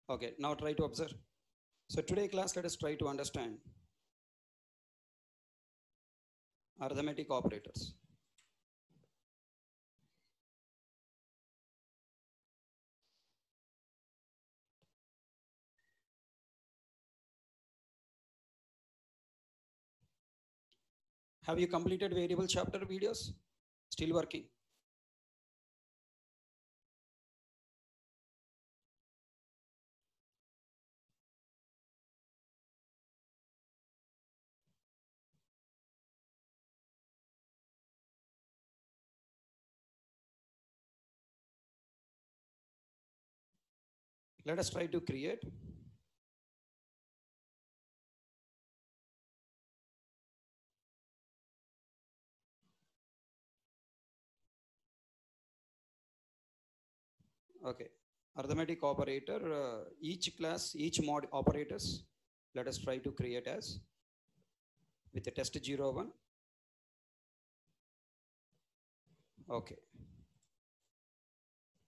Okay, now try to observe. So today class, let us try to understand arithmetic operators. Have you completed variable chapter videos? Still working? Let us try to create okay arithmetic operator, each class, each mod operators, let us try to create as with the test 01. Okay,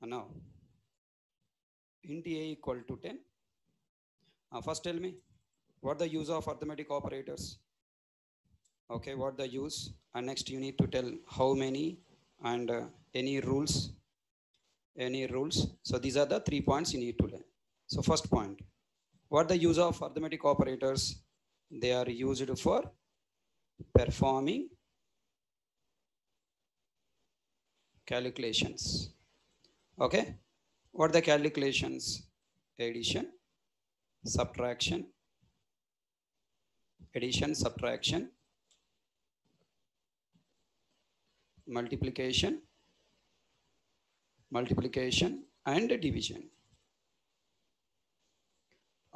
and now int a equal to 10. First tell me what the use of arithmetic operators. Okay, what the use, and next you need to tell how many and any rules. So these are the 3 points you need to learn. So first point, what the use of arithmetic operators? They are used for performing calculations. Okay, what the calculations? Addition, subtraction, multiplication and division.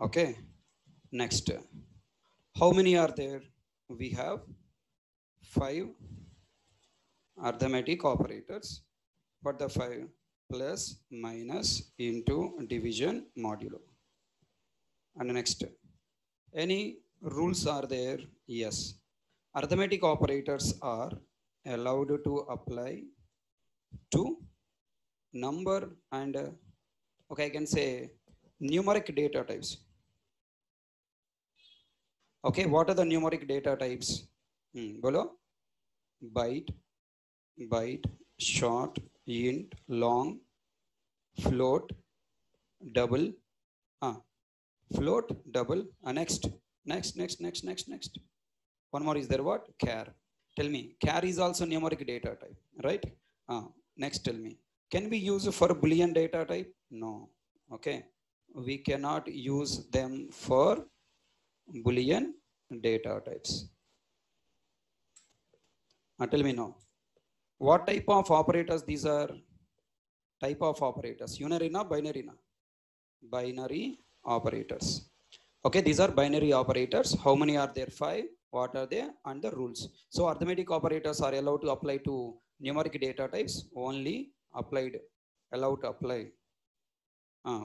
Okay, next, how many are there? We have 5 arithmetic operators. What the 5? Plus, minus, into, division, modulo. And next, any rules are there? Yes, arithmetic operators are allowed to apply to number and okay, I can say numeric data types. Okay, what are the numeric data types? Bolo? Byte, short, int, long, float, double, next. One more is there, what? Char. Tell me, char is also numeric data type, right? Next, tell me, can we use for Boolean data type? No. Okay, we cannot use them for Boolean data types. Tell me now, what type of operators these are? Type of operators, unary na binary na? Binary operators. Okay, these are binary operators. How many are there? 5. What are they and the rules? So arithmetic operators are allowed to apply to numeric data types. Only allowed to apply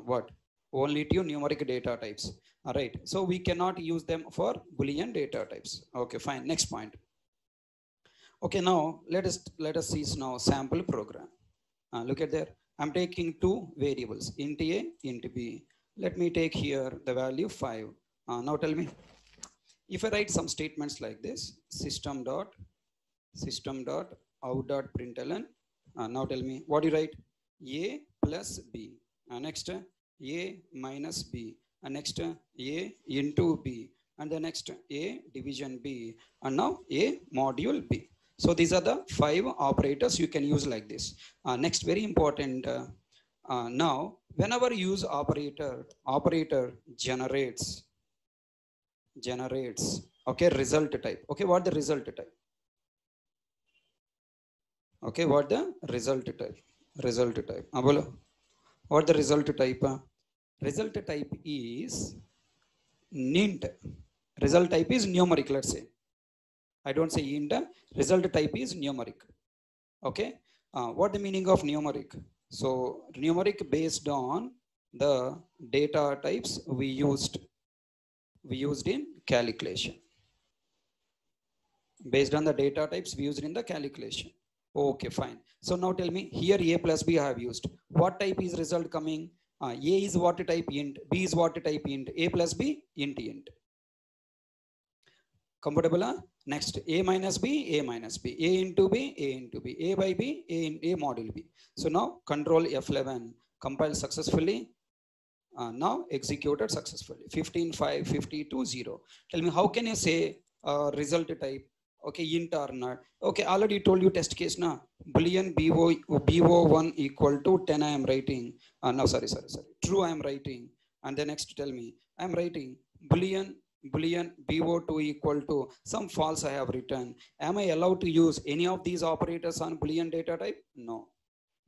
what? Only to numeric data types. All right, so we cannot use them for Boolean data types. Okay, fine. Next point. Okay, now let us see now sample program. Look at there, I'm taking 2 variables, int a, int b. Let me take here the value 5. Now tell me, if I write some statements like this, system dot out dot println. Now tell me, what do you write? A plus b. Next, a minus b. Next, a into b. And the next, a division b. And now a module b. So these are the 5 operators you can use like this. Next, very important. Now, whenever you use operator generates. Okay, result type. Okay, what the result type? Okay, what the result type? Bolo. What the result type? Result type is int. Result type is numeric, let's say. I don't say int. Result type is numeric. Okay, what the meaning of numeric? So numeric based on the data types we used in calculation. Based on the data types we used in the calculation. Okay, fine. So now tell me, here a plus b I have used. What type is result coming? A is what type? Int. B is what type? Int. A plus B? Int. Comfortable? Next, A minus B, A minus B, A into B, A into B, A by B, A in A module B. So now control F11, compile successfully. Now executed successfully. 15, 5, 52, 0. Tell me, how can you say result type? Okay, int or not. Okay, already told you test case now. Boolean BO1 equal to 10 I am writing. No, sorry. True I am writing. And the next tell me, I am writing Boolean BO2 equal to some false I have written. Am I allowed to use any of these operators on Boolean data type? No.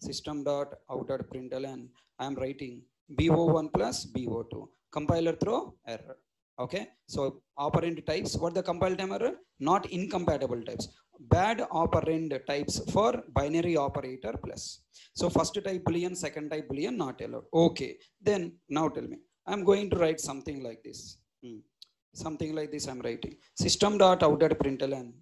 System.out.println, I am writing BO1 plus BO2. Compiler throw error. Okay, so operand types, what the compile time error? Not incompatible types. Bad operand types for binary operator plus. So first type Boolean, second type Boolean, not allowed. Okay, then now tell me, I'm going to write something like this. Something like this I'm writing. System.out.println,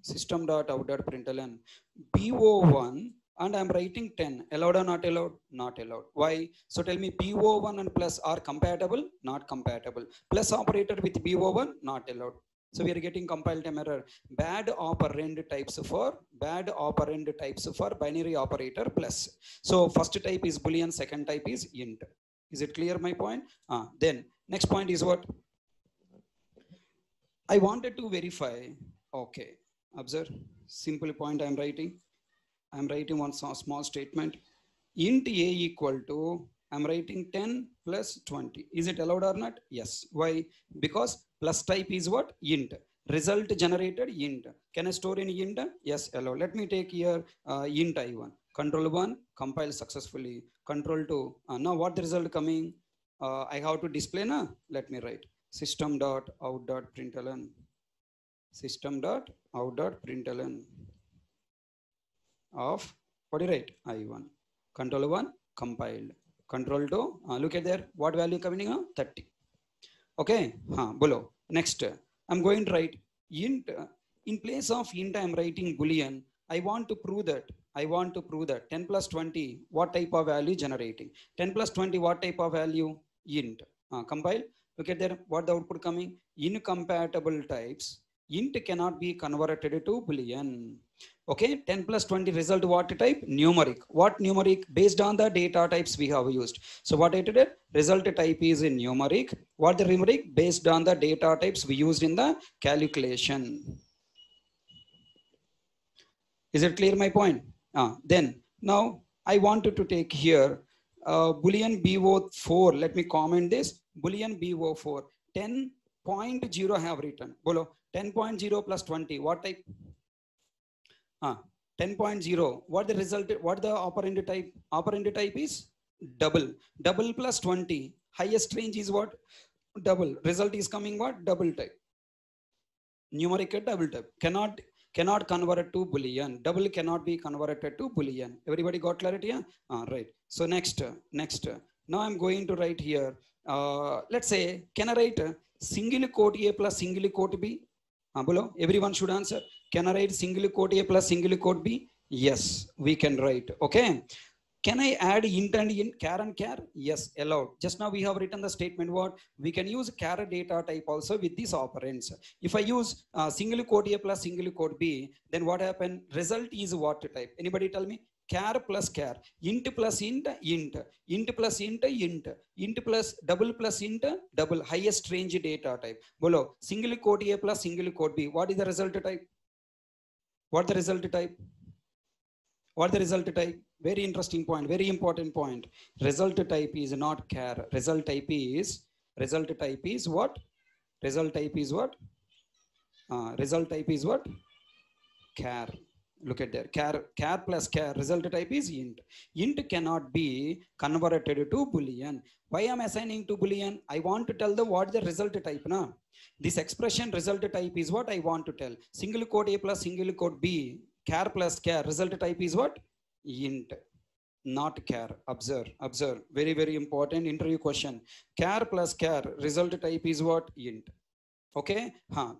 BO1, and I'm writing 10. Allowed or not allowed? Not allowed. Why? So tell me, BO1 and plus are compatible? Not compatible. Plus operator with BO1? Not allowed. So we are getting compile time error. Bad operand types for binary operator plus. So first type is Boolean, second type is int. Is it clear my point? Then next point is what? I wanted to verify. Okay, observe. Simple point I'm writing. I'm writing one small statement. Int A equal to, I'm writing 10 plus 20. Is it allowed or not? Yes. Why? Because plus type is what? Int. Result generated int. Can I store in int? Yes, allow. Let me take here int I1. Control 1, compile successfully. Control 2. Now what the result coming? I have to display now. Let me write system.out.println. System.out.println of, what do you write? I1. Control 1, compiled. Control 2, look at there. What value coming now? 30. Okay, below. Next, I'm going to write int. In place of int, I'm writing Boolean. I want to prove that 10 plus 20, what type of value generating? 10 plus 20, what type of value? Int. Compile. Look at there. What the output coming? Incompatible types. Int cannot be converted to Boolean. Okay, 10 plus 20 result what type? Numeric. What numeric? Based on the data types we have used. So what I did? Result type is in numeric. What the numeric? Based on the data types we used in the calculation. Is it clear my point? Then now I wanted to take here Boolean BO4. Let me comment this. Boolean BO4 10.0 have written. Below 10.0 plus 20. What type? 10.0. What the result? What the operand type? Operand type is double. Double plus 20. Highest range is what? Double. Result is coming what? Double type. Numeric double type. Cannot convert to Boolean. Double cannot be converted to Boolean. Everybody got clarity? Right. So next. Now I'm going to write here. Let's say, can I write single quote A plus single quote B? Below, everyone should answer. Can I write single quote A plus single quote B? Yes, we can write. Okay. Can I add int and int, char and char? Yes, allowed. Just now we have written the statement what? We can use char data type also with these operands. If I use single quote A plus single quote B, then what happen? Result is what type? Anybody tell me? Char plus char, int plus int, int plus int, int plus double, highest range data type. Below, single quote A plus single quote B. What is the result type? What the result type? What the result type? Very interesting point, very important point. Result type is not char. Result type is what? Result type is what? Result type is what? Char. Look at there. Char plus char. Result type is int. Int cannot be converted to Boolean. Why am I assigning to Boolean? I want to tell the what the result type now. This expression result type is what I want to tell. Single quote A plus single quote B. Char plus char. Result type is what? Int. Not char. Observe. Very, very important interview question. Char plus char. Result type is what? Int. Okay.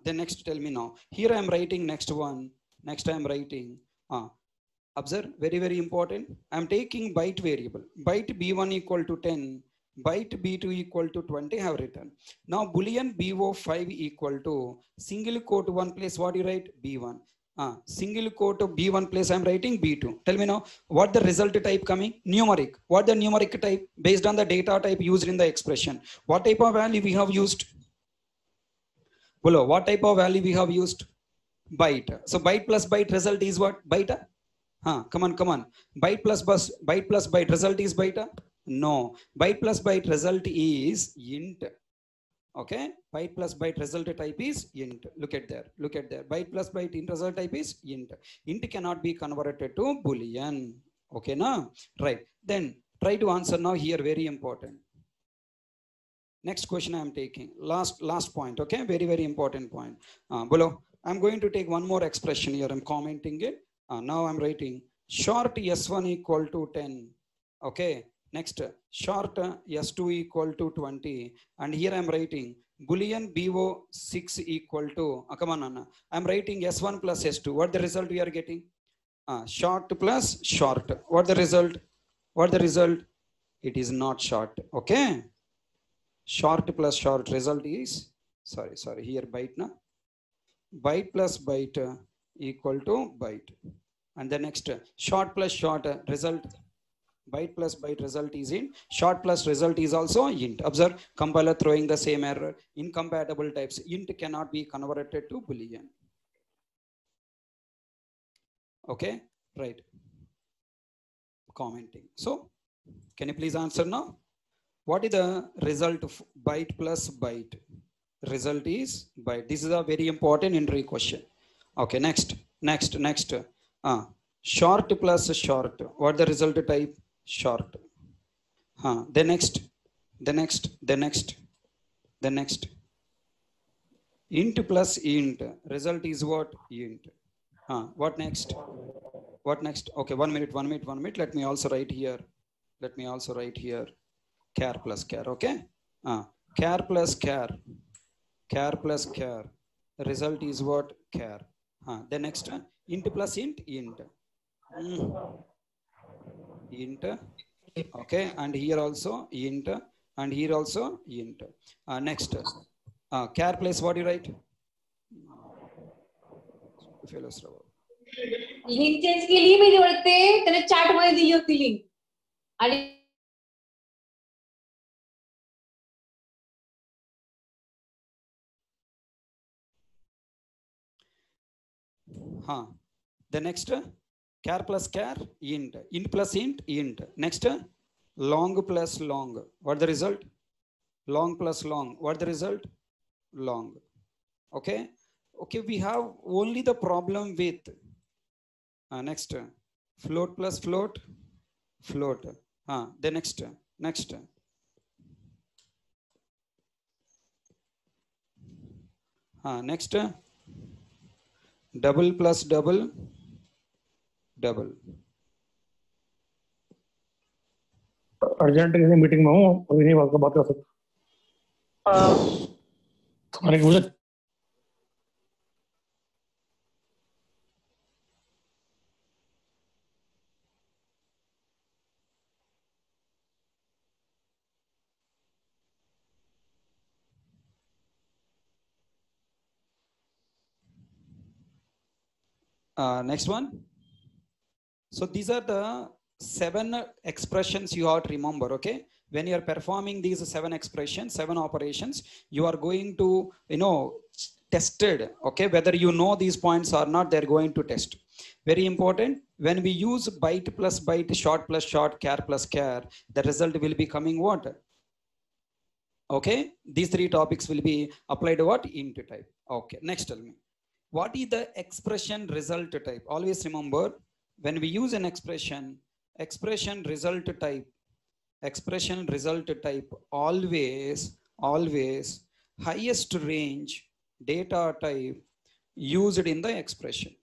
Then next tell me now. Here I am writing next one. Next I am writing. Observe. Very, very important. I am taking byte variable. Byte B1 equal to 10. byte b2 equal to 20 have written. Now boolean bo5 equal to single quote 1 place what you write b1. Single quote b1 place I'm writing b2. Tell me now what the result type coming? Numeric. What the numeric type? Based on the data type used in the expression. What type of value we have used? Below, what type of value we have used? Byte. So byte plus byte result is what? Byte. Come on. Byte plus byte result is byte. No, byte plus byte result is int. Okay, byte plus byte result type is int. Look at there. Byte plus byte int result type is int. Int cannot be converted to boolean. Okay, na? Right. Then try to answer now here. Very important. Next question I am taking. Last point. Okay, very important point. Below, I'm going to take one more expression here. I'm commenting it. Now I'm writing short s1 equal to 10. Okay. Next, short s2 equal to 20. And here I'm writing boolean bo6 equal to, come on, Anna. I'm writing s1 plus s2. What the result we are getting? Short plus short. What the result? It is not short. Okay. Short plus short result is, sorry, here byte na. Byte plus byte equal to byte. And the next, short plus short result, byte plus byte result is int. Short plus result is also int. Observe, compiler throwing the same error. Incompatible types. Int cannot be converted to boolean. Okay, right. Commenting. So, can you please answer now? What is the result of byte plus byte? Result is byte. This is a very important entry question. Okay, next. Short plus short. What the result type? Short. The next. Int plus int. Result is what? Int. What next? Okay, one minute. Let me also write here. Char plus char. Okay. Char plus char. Result is what? Char. The next, int plus int. Int. Okay, and here also int, and here also int. Next, char place what you write? Link change केली मी निवडते त्याने chat मध्ये दिली होती link आणि The next, char plus char, int plus int. Next, long plus long. What the result? Long plus long. What the result? Long. Okay, we have only the problem with next, float plus float. The next, next, double plus double. Urgent किसी meeting में हूँ, अभी नहीं बात कर सकता। तुम्हारे मुझे next one. So these are the 7 expressions you have to remember. Okay, when you are performing these 7 expressions, 7 operations, you are going to tested. Okay, whether you know these points or not, they're going to test. Very important. When we use byte plus byte, short plus short, char plus char, the result will be coming what? Okay, these 3 topics will be applied to what? Int type. Okay, next tell me, what is the expression result type? Always remember, when we use an expression result type, always highest range data type used in the expression.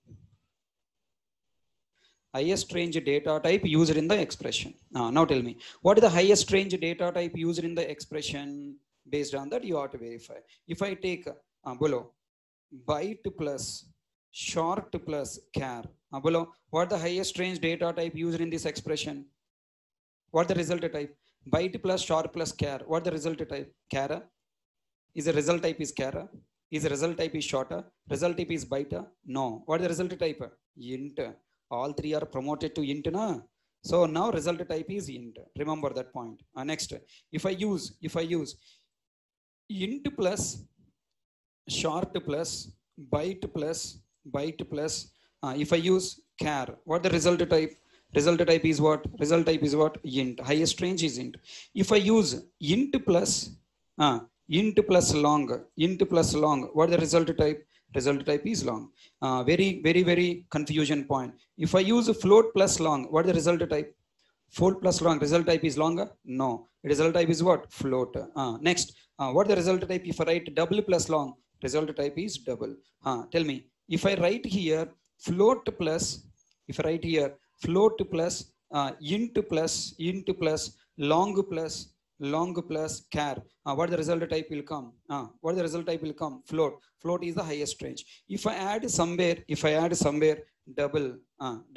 Highest range data type used in the expression. Now tell me, what is the highest range data type used in the expression? Based on that, you have to verify. If I take below byte plus short plus char, below, what the highest range data type used in this expression? What the result type? byte plus char plus char. What the result type? Chara. Is the result type is chara? Is the result type is shorter? Result type is byte? No. What is the result type? Int. All three are promoted to int, na? So now result type is int. Remember that point. Next, if I use int plus short plus byte plus if I use char, what the result type? Result type is what? Result type is what? Int. Highest range is int. If I use int plus long, what the result type? Result type is long. Very confusion point. If I use float plus long, what the result type? Float plus long, result type is longer? No. Result type is what? Float. Next, what the result type? If I write double plus long, result type is double. Tell me, if I write here float plus, if I write here float plus int plus long plus char, what the result type will come? What the result type will come? Float. Float is the highest range. If I add somewhere double,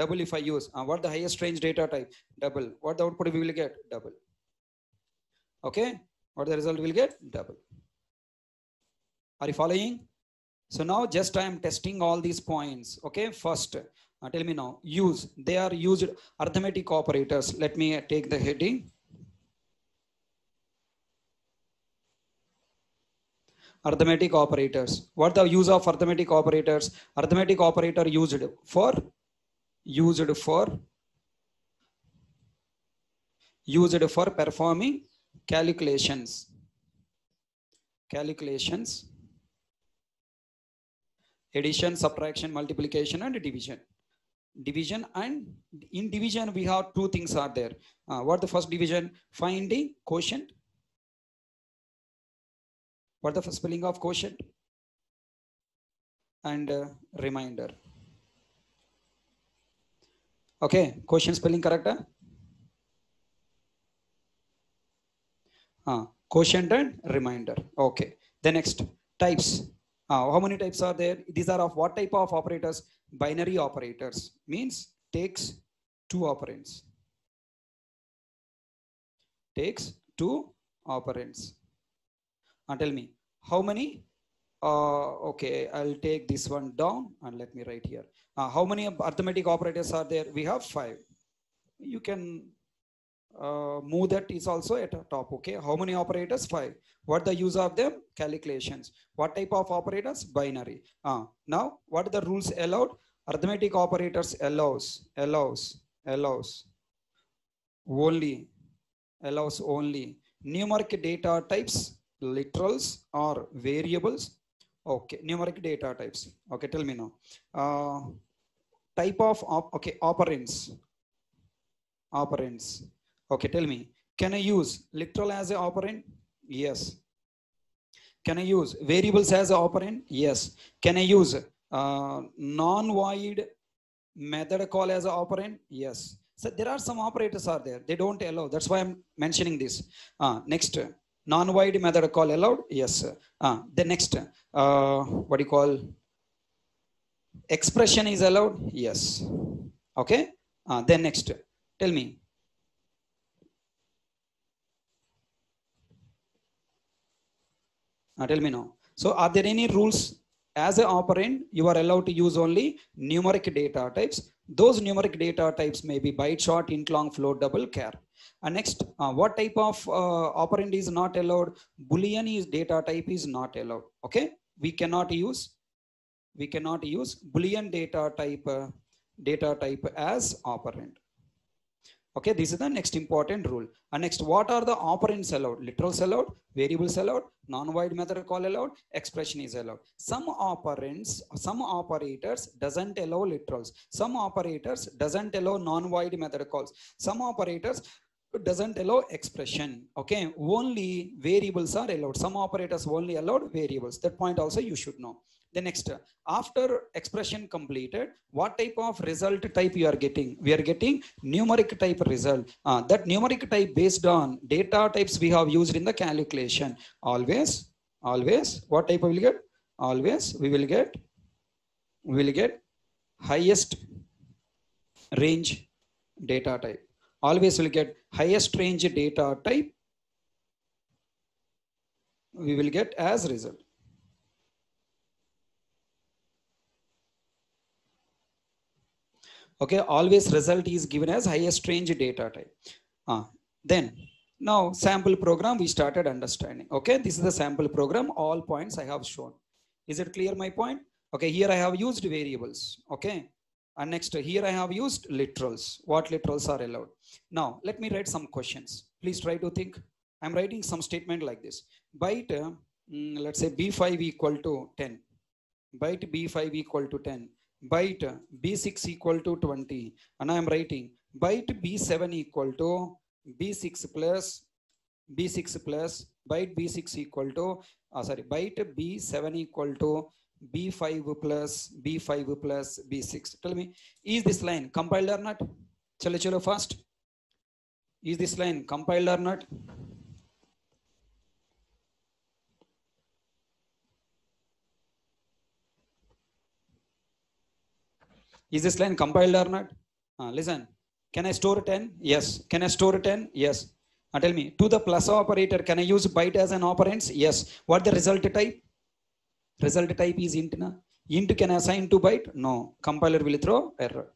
if I use, what the highest range data type? Double. What the output we will get? Double. Okay. What the result will get? Double. Are you following? So now just I am testing all these points. Okay. First, tell me now, use. They are used arithmetic operators. Let me take the heading. Arithmetic operators. What the use of arithmetic operators? Arithmetic operator used for performing calculations, addition, subtraction, multiplication, and division. And in division we have two things are there. What the first division? Finding quotient. What the first spelling of quotient? And remainder. Okay, quotient spelling correct? Quotient and remainder. Okay. The next types. How many types are there? These are of what type of operators? Binary operators. Means takes two operands. Takes two operands. Tell me how many? Okay, I'll take this one down and let me write here. How many arithmetic operators are there? We have 5. You can move that is also at the top. Okay, how many operators? 5. What the use of them? Calculations. What type of operators? Binary. Now what are the rules allowed? Arithmetic operators allows only numeric data types, literals or variables. Okay, numeric data types. Okay, tell me now. Type of operands. Okay, tell me. Can I use literal as an operand? Yes. Can I use variables as an operand? Yes. Can I use non-void method call as an operand? Yes. So there are some operators are there. They don't allow. That's why I'm mentioning this. Next, non-void method call allowed? Yes. The next, what do you call? Expression is allowed? Yes. Okay. Then next, tell me. Tell me now. So are there any rules? As an operand, you are allowed to use only numeric data types. Those numeric data types may be byte, short, int, long, float, double, char. Next, what type of operand is not allowed? Boolean is data type is not allowed. Okay, we cannot use Boolean data type as operand. Okay, this is the next important rule. And next, what are the operands allowed? Literals allowed, variables allowed, non-void method call allowed, expression is allowed. Some operators doesn't allow literals. Some operators doesn't allow non-void method calls. Some operators doesn't allow expression. Okay, only variables are allowed. Some operators only allowed variables. That point also you should know. The next, after expression completed, what type of result type you are getting? We are getting numeric type result. That numeric type based on data types we have used in the calculation. Always, what type we will get? Always we will get highest range data type. Always will get highest range data type we will get as result. Okay, always result is given as highest range data type. Then now sample program we started understanding. Okay, this is the sample program. All points I have shown. Is it clear my point? Okay, here I have used variables. Okay, and next here I have used literals. What literals are allowed? Now let me write some questions. Please try to think. I'm writing some statement like this. Byte, let's say B5 equal to 10. Byte B5 equal to 10. Byte B6 equal to 20. And I am writing byte B7 equal to B6 plus byte B6 equal to byte B7 equal to B5 plus B6. Tell me, is this line compiled or not? Chalo fast. Is this line compiled or not? Is this line compiled or not? Listen, can I store 10? Yes. Can I store 10? Yes. Tell me, to the plus operator, can I use byte as an operand? Yes. What the result type? Result type is int. Na? Int can assign to byte? No. Compiler will throw error.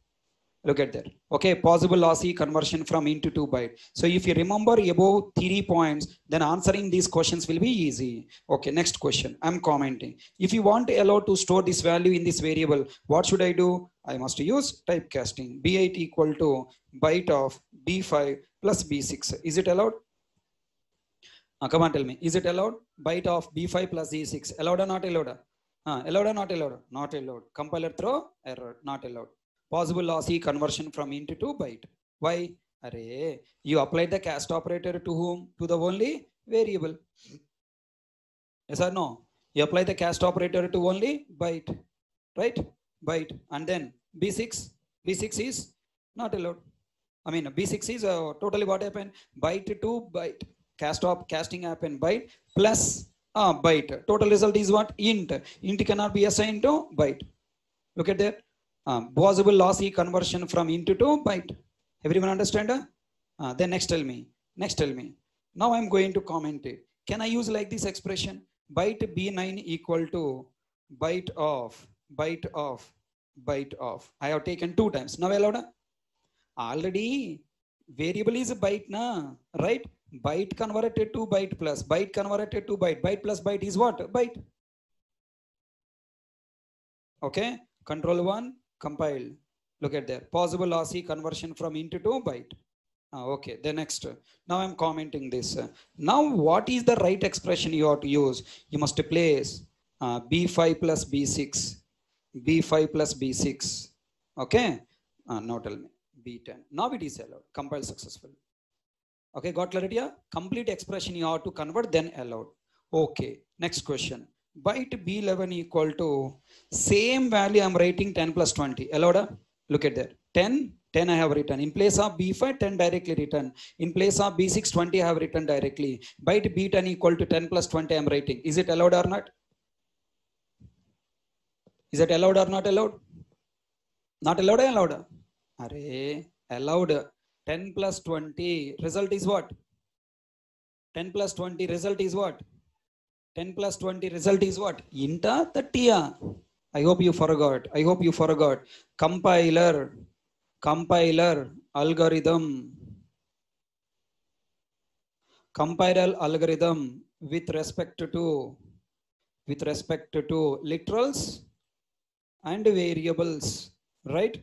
Look at that. Okay, possible lossy conversion from int to byte. So if you remember above 3 points, then answering these questions will be easy. Okay, next question. I'm commenting. If you want to allow to store this value in this variable, what should I do? I must use typecasting. B8 equal to byte of B5 plus B6. Is it allowed? Come on, tell me. Is it allowed? Byte of B5 plus B6. Allowed or not allowed? Allowed or not allowed? Not allowed. Compiler throw error. Not allowed. Possible lossy conversion from int to byte. Why? Array, you applied the cast operator to whom? To the only variable. Yes or no? You apply the cast operator to only byte. Right? Byte. And then B6 is not allowed. I mean, B6 is totally what happened? Byte to byte. Casting happened byte plus byte. Total result is what? Int. Int cannot be assigned to byte. Look at that. Possible lossy conversion from int to byte. Everyone understand? Then next tell me. Now I'm going to comment it. Can I use like this expression? Byte B9 equal to byte of. I have taken 2 times. Now allowed? Already variable is a byte, na, right? Byte converted to byte plus byte converted to byte. Byte plus byte is what? Byte. Okay. Control 1. Compile. Look at there. Possible lossy conversion from int to byte. Okay. Then next. Now I'm commenting this. Now what is the right expression you have to use? You must place B5 plus B6. B5 plus B6. Okay. Now tell me. B10. Now it is allowed. Compile successfully. Okay. Got clarity? Complete expression you have to convert, then allowed. Okay. Next question. Byte B11 equal to same value I'm writing 10 plus 20. Allowed? Look at that. 10 I have written. In place of B5, 10 directly written. In place of B6, 20 I have written directly. Byte B10 equal to 10 plus 20 I am writing. Is it allowed or not? Is it allowed or not allowed? Not allowed or allowed? Array, allowed. 10 plus 20. Result is what? 10 plus 20. Result is what? 10 plus 20 result is what? Inta 30. I hope you forgot. Compiler, algorithm. Compiler algorithm with respect to literals and variables, right?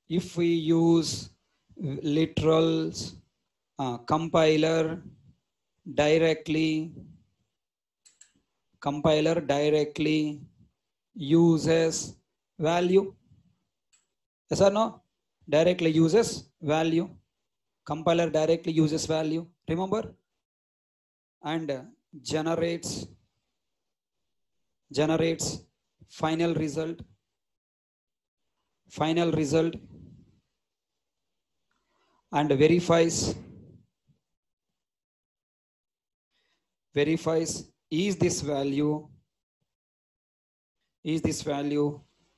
If we use literals, compiler directly uses value. Yes or no? Directly uses value. Compiler directly uses value. Remember? And generates final result and verifies is this value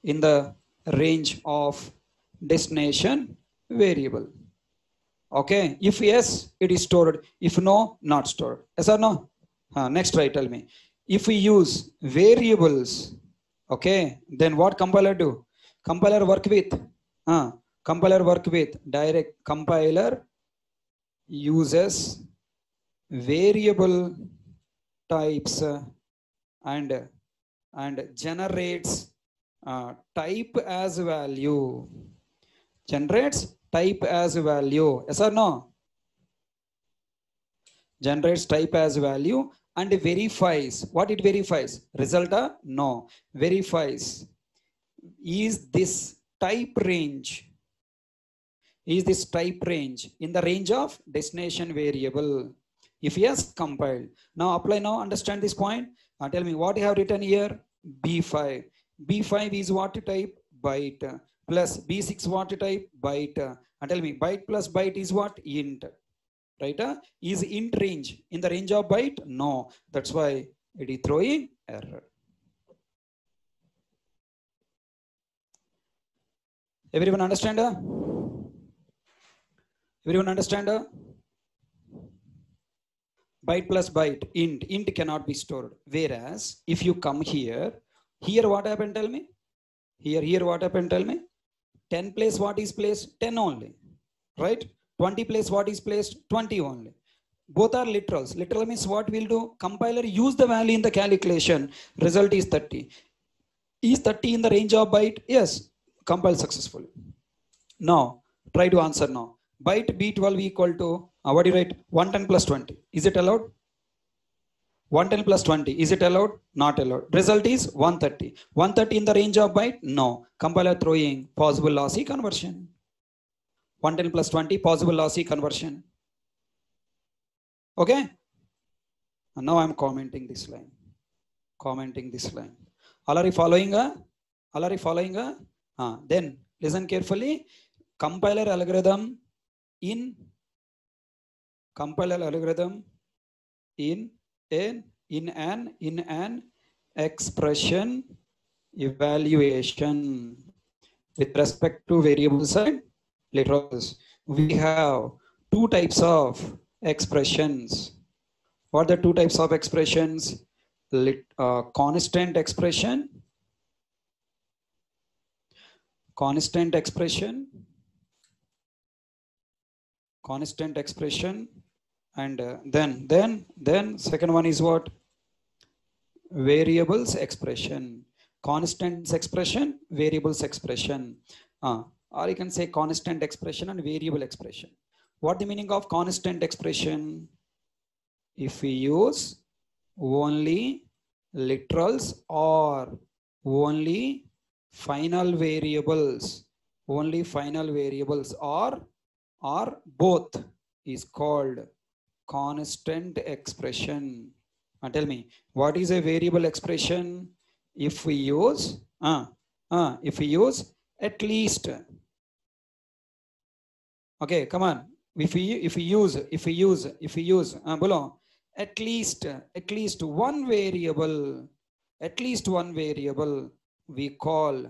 in the range of destination variable. Okay, if yes, it is stored. If no, not stored. Yes or no? Next try, tell me. If we use variables, okay, then what compiler do? Compiler work with? Compiler work with direct. Compiler uses variable types and generates type as value. Generates type as value. Yes or no? Generates type as value and verifies. What it verifies? Result? No. Verifies. Is this type range? Is this type range in the range of destination variable? If yes, compiled. Now apply now, understand this point. Tell me what you have written here. B5. B5 is what type? Byte. Plus B6 what type? Byte. Tell me byte plus byte is what? Int. Right? Is int range in the range of byte? No. That's why it is throwing error. Everyone understand? Everyone understand? Byte plus byte, int cannot be stored. Whereas if you come here what happened? Tell me. Here what happened? Tell me. 10 place what is placed? 10 only. Right? 20 place what is placed? 20 only. Both are literals. Literal means what we'll do? Compiler use the value in the calculation. Result is 30. Is 30 in the range of byte? Yes. Compile successfully. Now, try to answer now. Byte B12 equal to, what do you write? 110 plus 20. Is it allowed? 110 plus 20. Is it allowed? Not allowed. Result is 130. 130 in the range of byte? No. Compiler throwing possible lossy conversion. 110 plus 20 possible lossy conversion. Okay? And now I'm commenting this line. Commenting this line. All are you following? All are you following? Then listen carefully. Compiler algorithm in an expression evaluation with respect to variables and literals. We have two types of expressions. What are the two types of expressions? Constant expression and then second one is what? Variables expression. Constants expression, variables expression. Or you can say constant expression and variable expression. What the meaning of constant expression? If we use only literals or only final variables or both is called constant expression. Tell me, what is a variable expression? If we use at least, okay, come on. If we use below at least one variable, we call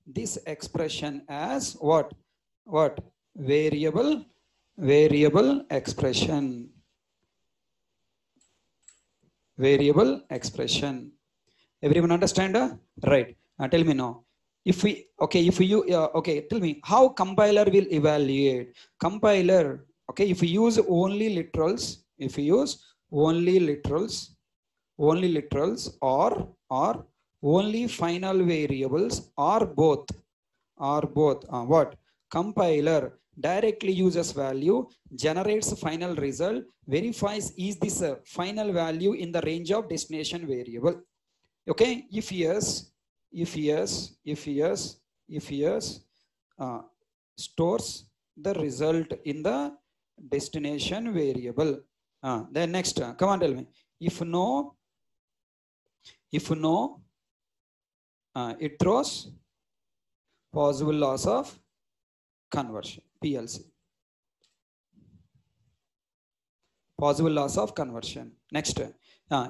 this expression as what? Variable expression. Variable expression. Everyone understand? Right. Tell me now. Tell me how compiler will evaluate. Compiler, okay, if we use only literals, or only final variables or both, what? Compiler directly uses value, generates final result, verifies is this a final value in the range of destination variable. Okay, if yes, stores the result in the destination variable. Then next, come on, tell me. If no, it throws possible loss of conversion, PLC. Possible loss of conversion. Next,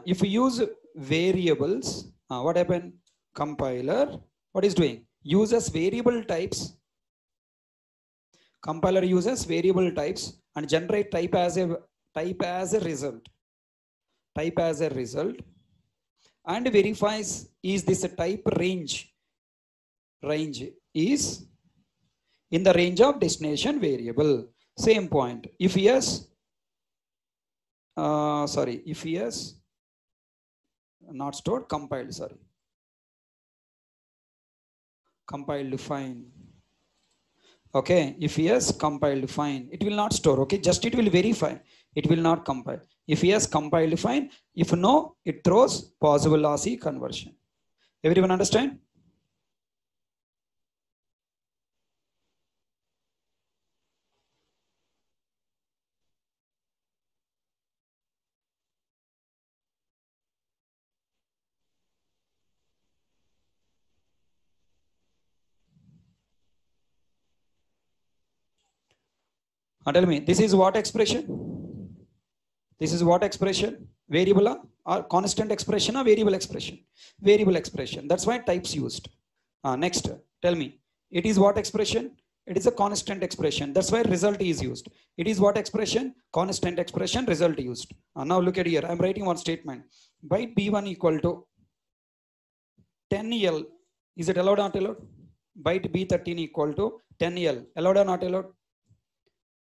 if we use variables, what happened? Compiler, what is doing? Uses variable types Compiler uses variable types and generate type as a result. Type as a result and verifies is this a type range. Range is in the range of destination variable. Same point. If yes, if yes, not stored, compiled, sorry. Compiled, fine. Okay, if yes, compiled, fine. It will not store, okay? Just it will verify. It will not compile. If yes, compiled, fine. If no, it throws possible lossy conversion. Everyone understand? Tell me, this is what expression? This is what expression? Variable or constant expression or variable expression? Variable expression. That's why types used. Next, tell me, it is what expression? It is a constant expression. That's why result is used. It is what expression? Constant expression, result used. Now look at here. I'm writing one statement. Byte B1 equal to 10L. Is it allowed or not allowed? Byte B13 equal to 10L. Allowed or not allowed?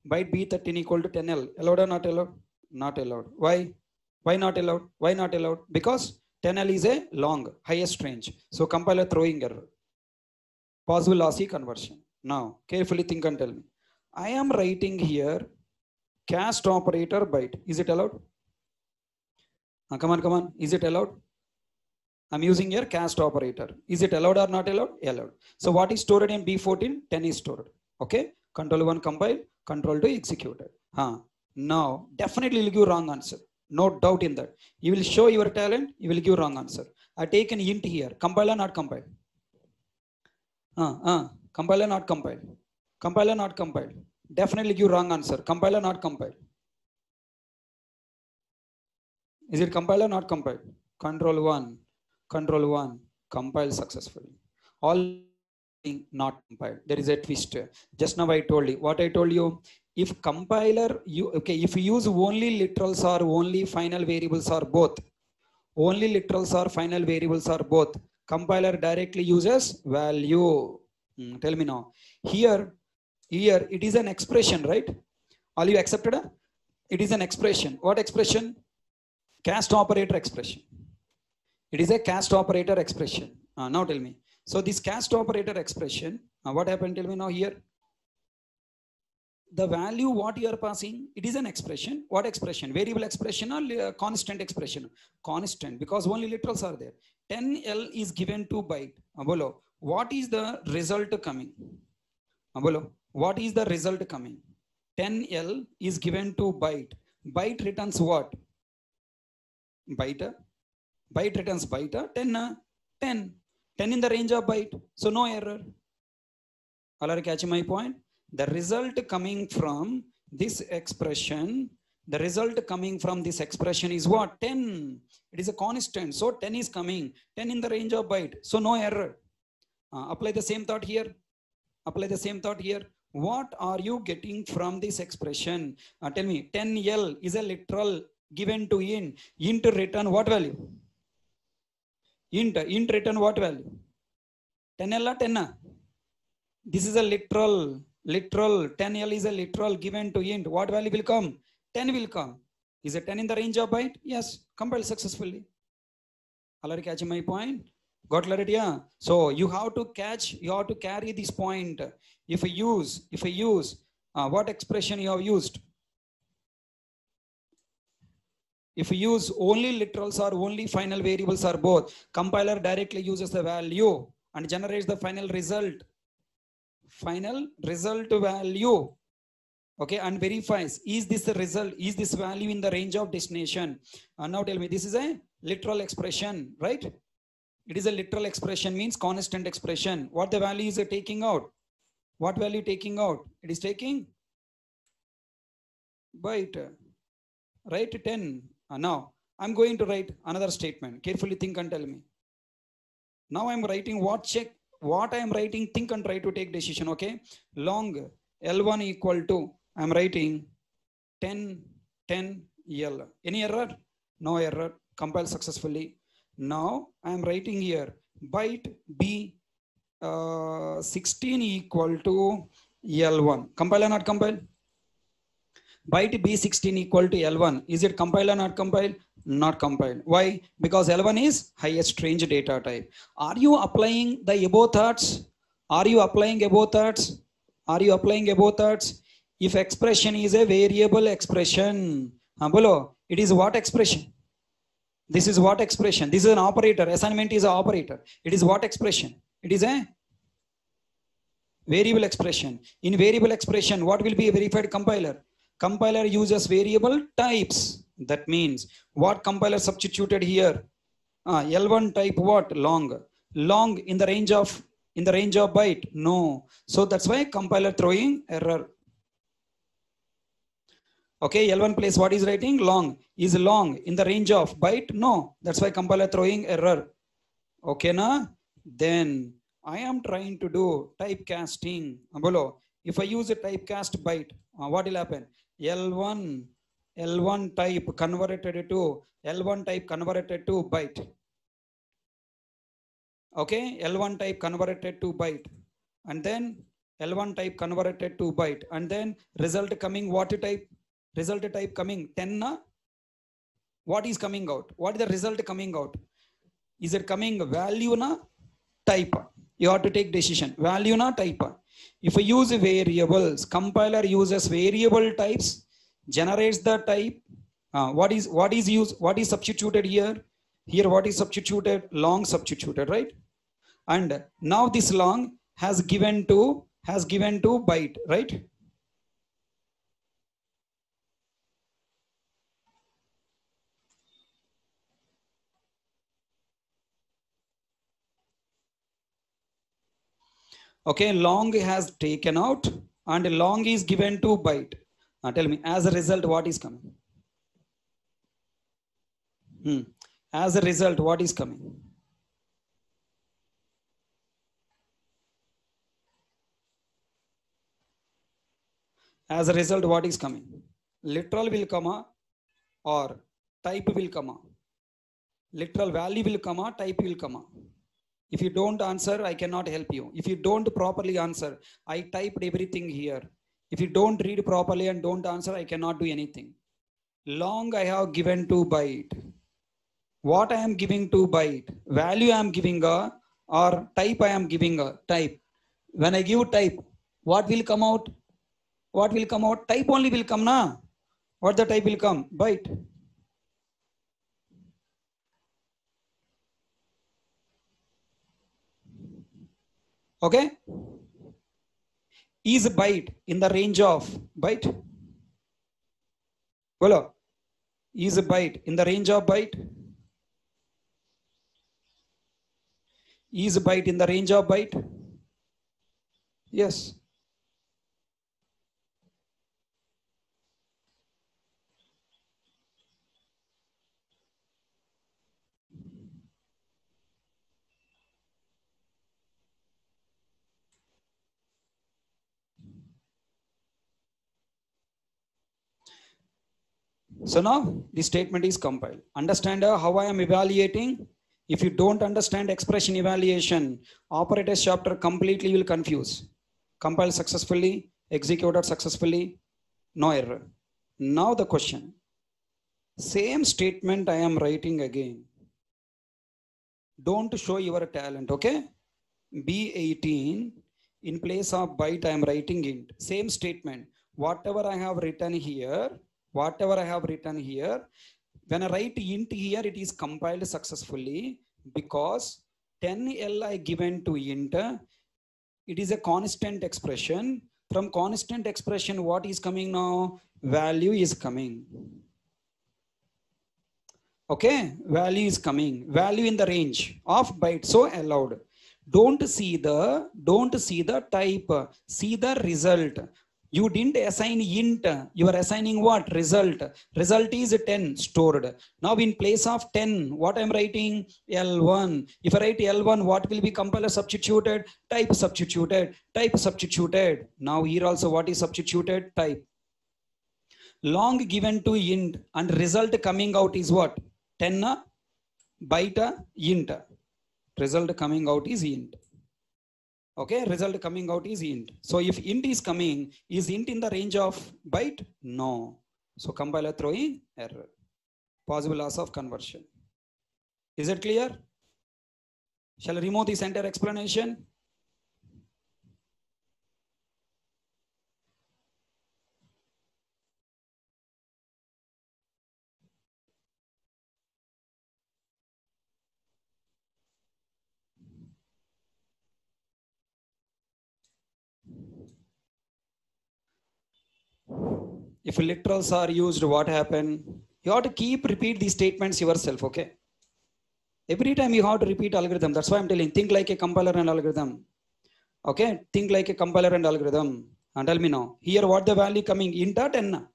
Byte B13 equal to 10L. Allowed or not allowed? Not allowed. Why? Why not allowed? Why not allowed? Because 10L is a long, highest range. So compiler throwing error. Possible lossy conversion. Now, carefully think and tell me. I am writing here cast operator byte. Is it allowed? Come on. Is it allowed? I'm using here cast operator. Is it allowed or not allowed? Allowed. So what is stored in B14? 10 is stored. Okay. Control 1 compile, control 2 executed. Now, definitely will give wrong answer. No doubt in that. You will show your talent, you will give wrong answer. I take an int here. Compile or not compile? Compile or not compile? Compile or not compile? Definitely give wrong answer. Compile or not compile? Is it compile or not compile? Control 1, compile successfully. All not compiled. There is a twist. Just now I told you. What I told you? If compiler, if you use only literals or only final variables or both, only literals or final variables or both, compiler directly uses value. Tell me now. Here it is an expression, right? All you accepted? It is an expression. What expression? Cast operator expression. It is a cast operator expression. Now tell me. So this cast operator expression, what happened? Tell me now here. The value what you are passing, it is an expression. What expression? Variable expression or constant expression? Constant, because only literals are there. 10L is given to byte. Bolo, what is the result coming? Bolo, what is the result coming? 10L is given to byte. Byte returns what? Byte. Byte returns byte. 10 in the range of byte. So no error. All are catching my point? The result coming from this expression, is what? 10. It is a constant. So 10 is coming. 10 in the range of byte. So no error. Apply the same thought here. What are you getting from this expression? Tell me. 10L is a literal given to int. Int return what value? Int return what value? 10L or 10? This is a literal. 10L is a literal given to int. What value will come? 10 will come. Is it 10 in the range of byte? Yes. Compiled successfully. All are catching my point? Got clarity? Yeah. So you have to carry this point. If you use what expression you have used? If you use only literals or only final variables or both, compiler directly uses the value and generates the final result value, okay, and verifies is this value in the range of destination. Now tell me, this is a literal expression, right? It is a literal expression, means constant expression. What the value is taking out? What value taking out? It is taking byte, right? 10. Now I'm going to write another statement. Carefully think and tell me. Now I'm writing what I am writing, think and try to take decision. Okay. Long L1 equal to, I'm writing 10, 10 L. Any error? No error. Compile successfully. Now I'm writing here byte B 16 equal to L1. Compile or not compile? Byte B16 equal to L1. Is it compile or not compile? Not compiled. Why? Because L1 is highest range data type. Are you applying the above thoughts? Are you applying above thoughts? Are you applying above thoughts? If expression is a variable expression, it is what expression? This is what expression? This is an operator. Assignment is an operator. It is what expression? It is a variable expression. In variable expression, what will be a verified compiler? Compiler uses variable types. That means what compiler substituted here? L1 type what? Long. Long in the range of byte? No. So that's why compiler throwing error. Okay, L1 place what is writing? Long. Is long in the range of byte? No. That's why compiler throwing error. Okay, na? Then I am trying to do typecasting. If I use a typecast byte, what will happen? L1 type converted to byte. Okay, L1 type converted to byte, and then L1 type converted to byte, and then result coming what type? Result type coming 10 na? What is coming out? What is the result coming out? Is it coming value na type? You have to take decision. Value na type. If I use variables, compiler uses variable types, generates the type. What is used? What is substituted here? Here what is substituted? Long substituted, right? And now this long has given to byte, right? Okay, long has taken out and long is given to byte. Tell me, as a result, what is coming? As a result, what is coming? As a result, what is coming? Literal will come or type will come. Literal value will come, type will come. If you don't answer, I cannot help you. If you don't properly answer, I typed everything here. If you don't read properly and don't answer, I cannot do anything. Long I have given to byte. What I am giving to byte? Value I am giving or type I am giving type. When I give type, what will come out? What will come out? Type only will come na. What the type will come? Byte. Okay. Is byte in the range of byte? Hello. Is byte in the range of byte? Is byte in the range of byte? Yes. So now the statement is compiled. Understand how I am evaluating? If you don't understand expression evaluation, operators chapter completely will confuse. Compile successfully, executed successfully, no error. Now the question, same statement I am writing again. Don't show your talent, okay? B18, in place of byte I am writing int. Same statement. Whatever I have written here, when I write int here, it is compiled successfully because 10L I given to int. It is a constant expression. From constant expression, what is coming now? Value is coming. Okay, value is coming. Value in the range of byte. So allowed. Don't see the type. See the result. You didn't assign int, you are assigning what? Result. Result is 10 stored. Now in place of 10, what I'm writing? L1. If I write L1, what will be compiler substituted? Type substituted. Type substituted. Now here also what is substituted? Type. Long given to int and result coming out is what? 10 byte int. Result coming out is int. Okay, result coming out is int. So if int is coming, is int in the range of byte? No. So compiler throwing error. Possible loss of conversion. Is it clear? Shall I remove this entire explanation? If literals are used, what happened? You have to keep repeat these statements yourself, okay? Every time you have to repeat algorithm. That's why I'm telling, think like a compiler and algorithm. Okay, think like a compiler and algorithm. And tell me now, here what the value coming? Int or 10?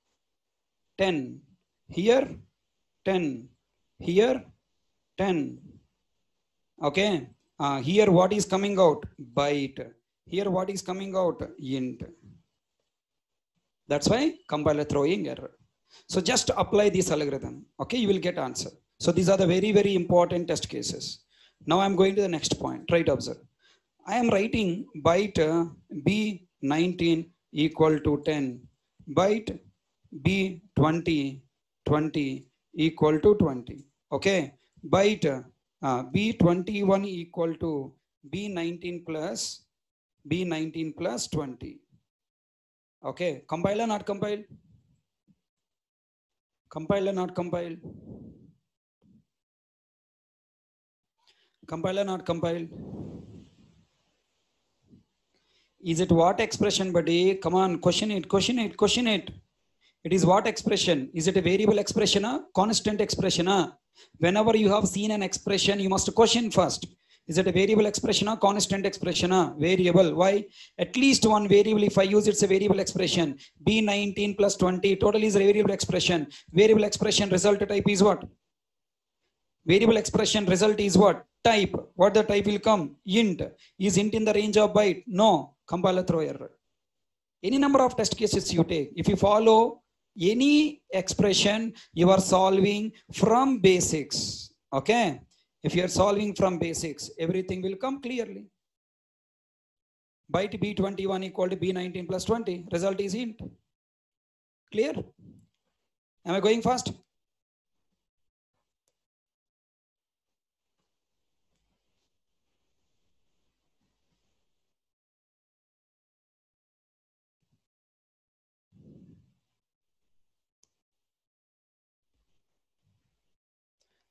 10. Here 10. Here 10. Okay. Here what is coming out? Byte. Here what is coming out? Int. That's why compiler throwing error. So just apply this algorithm. Okay, you will get answer. So these are the very, very important test cases. Now I'm going to the next point. Try to observe. I am writing byte B19 equal to 10. Byte B20 equal to 20. Okay. Byte B21 equal to B19 plus 20. Okay, compiler not compile. Compiler not compile. Compiler not compile. Is it what expression, buddy? Come on, question it, question it, question it. It is what expression? Is it a variable expression or constant expression? Whenever you have seen an expression, you must question first. Is it a variable expression or constant expression? Variable. Why? At least one variable. If I use it's a variable expression. B19 plus 20. Total is a variable expression. Variable expression result type is what? Variable expression result is what? Type. What the type will come? Int. Is int in the range of byte? No. Compiler throw error. Any number of test cases you take. If you follow any expression, you are solving from basics. Okay. If you are solving from basics, everything will come clearly. Byte B21 equal to B19 plus 20. Result is int. Clear? Am I going fast?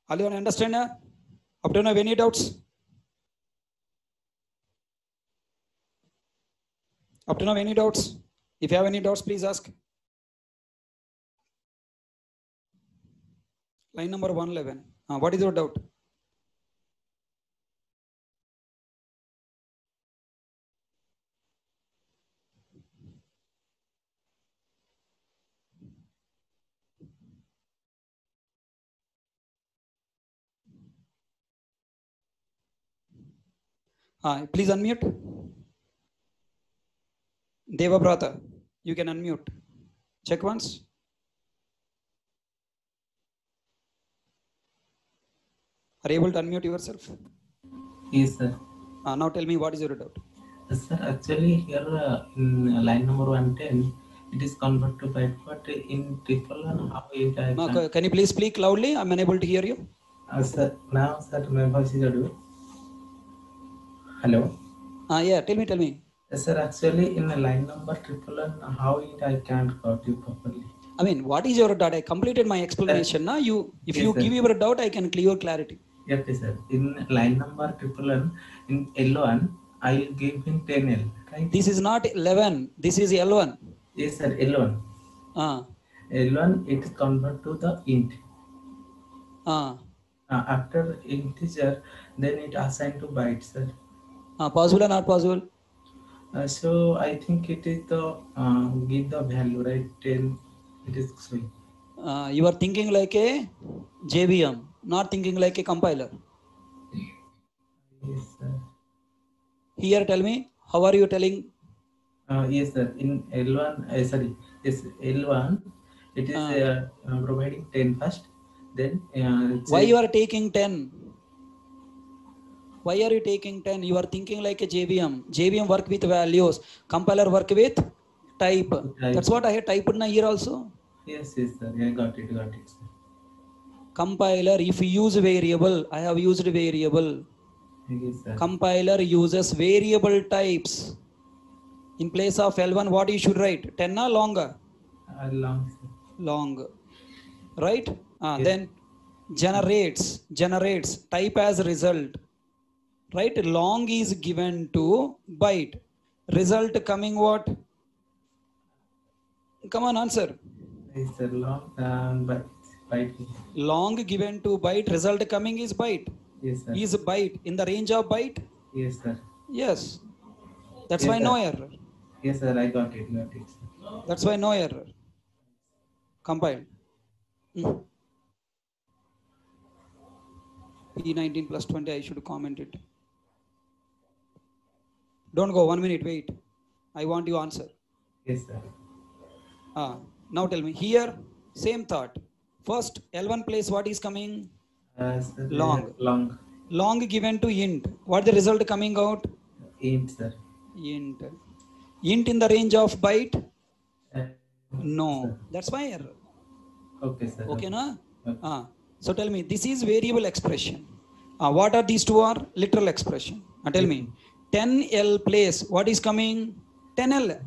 All you understand? Up to now, any doubts? Up to now, any doubts? If you have any doubts, please ask. Line number 111. What is your doubt? Please unmute. Devabrata, you can unmute. Check once. Are you able to unmute yourself? Yes, sir. Now tell me, what is your doubt? Sir, actually here in line number 110, it is converted to byte, but in triple and how it can you please speak loudly? I'm unable to hear you. Sir, now sir, my voice is audible. Hello. Yeah, tell me. Sir, actually in line number triple and how I can't got you properly. I mean, what is your doubt? I completed my explanation. Now, if you give your doubt, I can clear clarity. Yes, sir. In line number triple and in L1, I will give him 10L. Right? This is not 11. This is L1. Yes, sir. L1. L1 it is converted to the int. After integer, then it assigned to bytes, sir. Possible or not possible? So I think it is the give the value, right? 10. It is showing. You are thinking like a JVM, not thinking like a compiler. Yes, sir. Here, tell me, how are you telling? Yes, sir. In L1, sorry, yes, L1, it is providing 10 first. Then Why you are taking 10? Why are you taking 10? You are thinking like a JVM. JVM work with values. Compiler work with type. That's what I have typed in here also. Yes, yes, sir. I got it, sir. Compiler, if you use variable, I have used variable. Yes, sir. Compiler uses variable types. In place of L1, what you should write? 10 or longer? Long, sir. Long. Right? Yes. Then generates type as result. Right? Long is given to byte. Result coming what? Come on, answer. Yes, sir. Long, but byte. Long given to byte, result coming is byte. Yes, sir. Is byte in the range of byte? Yes, sir. Yes. That's Yes, why sir. no error. Yes, sir. I got it. That's why no error. Compiled. E19 plus 20, I should comment it. Don't go, 1 minute, wait. I want you answer. Yes, sir. Now tell me, here, same thought. First, L1 place, what is coming? Sir, Long. Long given to int. What the result coming out? Int, sir. Int. Int in the range of byte? No. Sir. That's why error. Okay, sir. Okay, na? Okay. So tell me, this is variable expression. What are these two are? Literal expression. Tell me, 10L place, what is coming? 10L.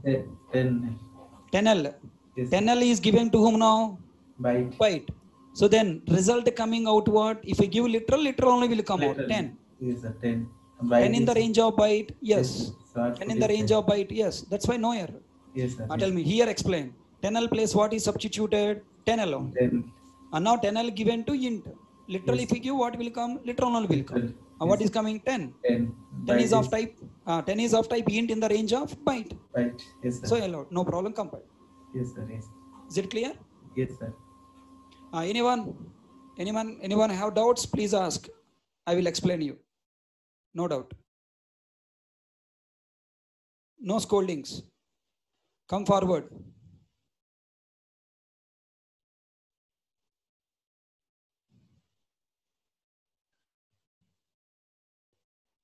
10L. Yes. 10L is given to whom now? Byte. So then result coming out what? If I give literal only will come out 10. Yes, sir. 10. 10 in the range of byte? Yes. Yes. 10 in the range of byte? Yes. That's why no error. Yes, sir. Tell me, here explain. 10L place what is substituted? 10L only. 10. And now 10L given to int. Literally, Yes. if you give, what will come? Literal only will come. What is coming? 10. 10. 10 is of type. 10 is of type int in the range of byte. Byte. Yes, sir. So allowed. No problem. Compile. Yes, sir. Yes. Is it clear? Yes, sir. Anyone have doubts? Please ask. I will explain you. No doubt. No scoldings. Come forward.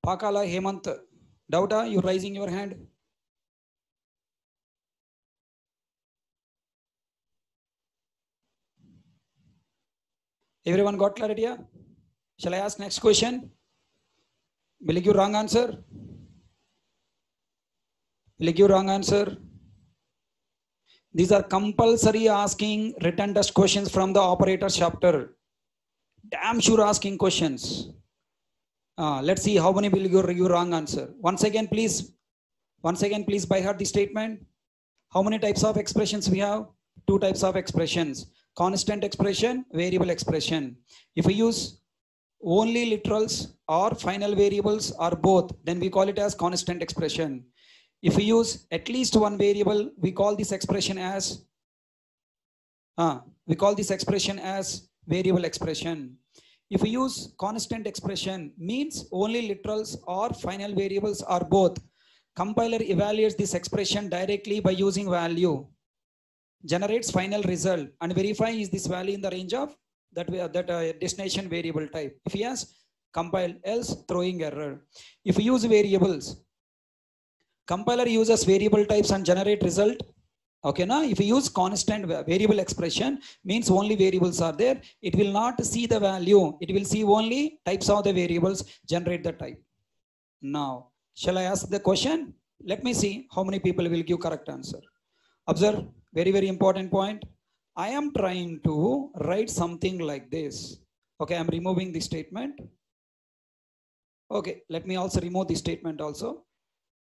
Pakala Hemant. Doubta, you raising your hand? Everyone got clarity? Yeah? Shall I ask next question? Will you give wrong answer? Will you give wrong answer? These are compulsory asking written test questions from the operators chapter. Damn sure asking questions. Let's see how many will give wrong answer. Once again, please by heart the statement. How many types of expressions we have? 2 types of expressions. Constant expression, variable expression. If we use only literals or final variables or both, then we call it as constant expression. If we use at least one variable, we call this expression as variable expression. If we use constant expression, means only literals or final variables or both. Compiler evaluates this expression directly by using value, generates final result, and verify is this value in the range of that destination variable type. If yes, compile, else throwing error. If we use variables, compiler uses variable types and generate result. Okay, now if you use constant variable expression, means only variables are there. It will not see the value. It will see only types of the variables, generate the type. Now, shall I ask the question? Let me see how many people will give correct answer. Observe, very, very important point. I am trying to write something like this. Okay, I'm removing the statement. Okay, let me also remove the statement also.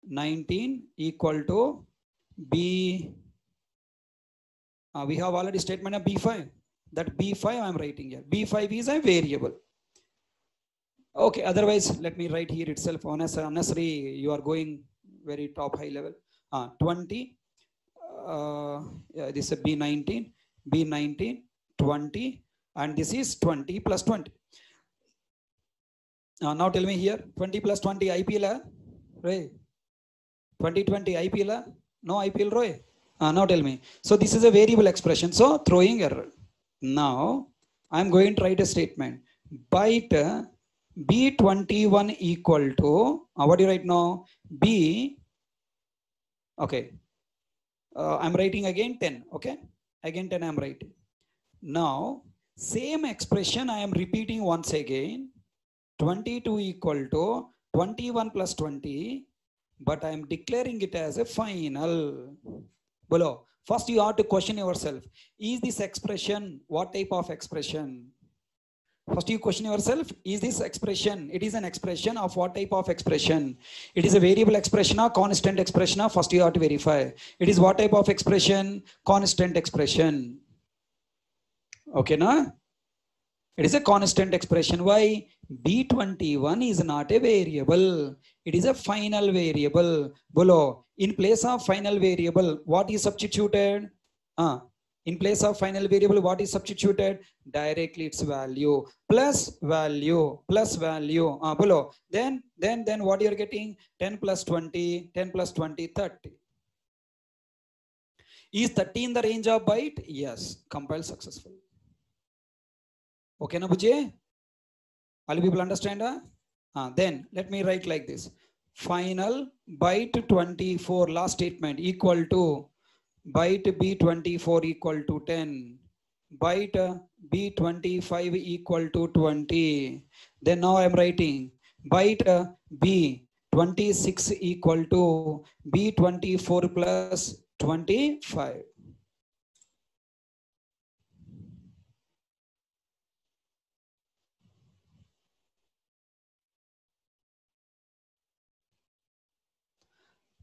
19 equal to B. We have already statement of B5. That B5 I am writing here. B5 is a variable. Okay, otherwise let me write here itself. Unnecessary, you are going very top high level. 20. Yeah, this is B19, B19, 20, and this is 20 plus 20. Now tell me here, 20 plus 20 IPL, right? 2020 IPL, no IPL, Roy. Now tell me. So this is a variable expression. So throwing error. Now I'm going to write a statement. Byte B21 equal to, what do you write now? B, okay. I'm writing again 10, okay? Again 10 I'm writing. Now, same expression I am repeating once again. 22 equal to 21 plus 20, but I am declaring it as a final. Below. First you have to question yourself. Is this expression, what type of expression? First you question yourself, is this expression, it is an expression of what type of expression? It is a variable expression or constant expression? First you have to verify. It is what type of expression? Constant expression. Okay, na? It is a constant expression. Why? B21 is not a variable. It is a final variable. Below. In place of final variable, what is substituted? In place of final variable, what is substituted? Directly its value plus value plus value. Below. Then what you are getting? 10 plus 20, 10 plus 20, 30. Is 30 in the range of byte? Yes. Compile successful. Okay, na Bujje? All people understand? Then let me write like this. Final byte 24 last statement equal to byte B24 equal to 10. Byte B25 equal to 20. Then now I am writing byte B26 equal to B24 plus 25.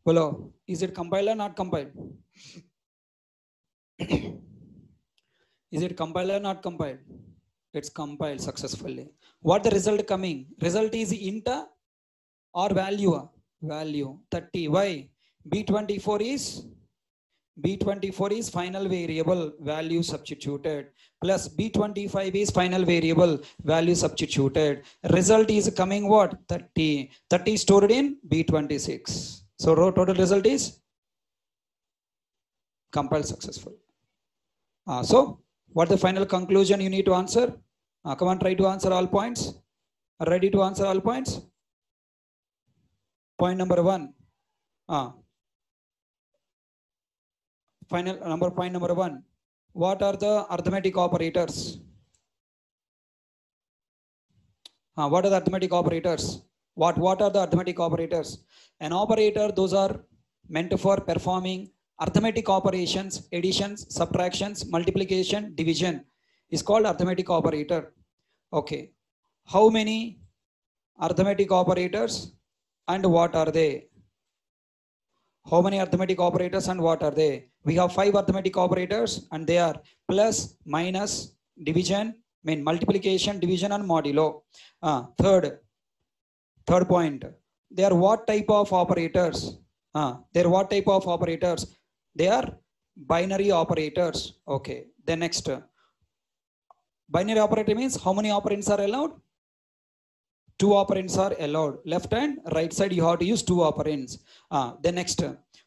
Hello, is it compiled or not compiled? Is it compiled or not compiled? It's compiled successfully. What the result coming? Result is int or value? Value 30. Why? B24 is final variable, value substituted, plus B25 is final variable, value substituted. Result is coming what? 30. 30 stored in B26. So total result is compiled successful. So what the final conclusion you need to answer? Come on, try to answer all points. Ready to answer all points? Point number 1. Point number 1. What are the arithmetic operators? What are the arithmetic operators? What are the arithmetic operators? An operator, those are meant for performing arithmetic operations, additions, subtractions, multiplication, division is called arithmetic operator. Okay. How many arithmetic operators and what are they? How many arithmetic operators and what are they? We have 5 arithmetic operators and they are plus, minus, division, multiplication, division and modulo. Third point. They are what type of operators? They are what type of operators? They are binary operators. Okay. Then next. Binary operator means how many operands are allowed? 2 operands are allowed. Left and right side you have to use 2 operands. Then next.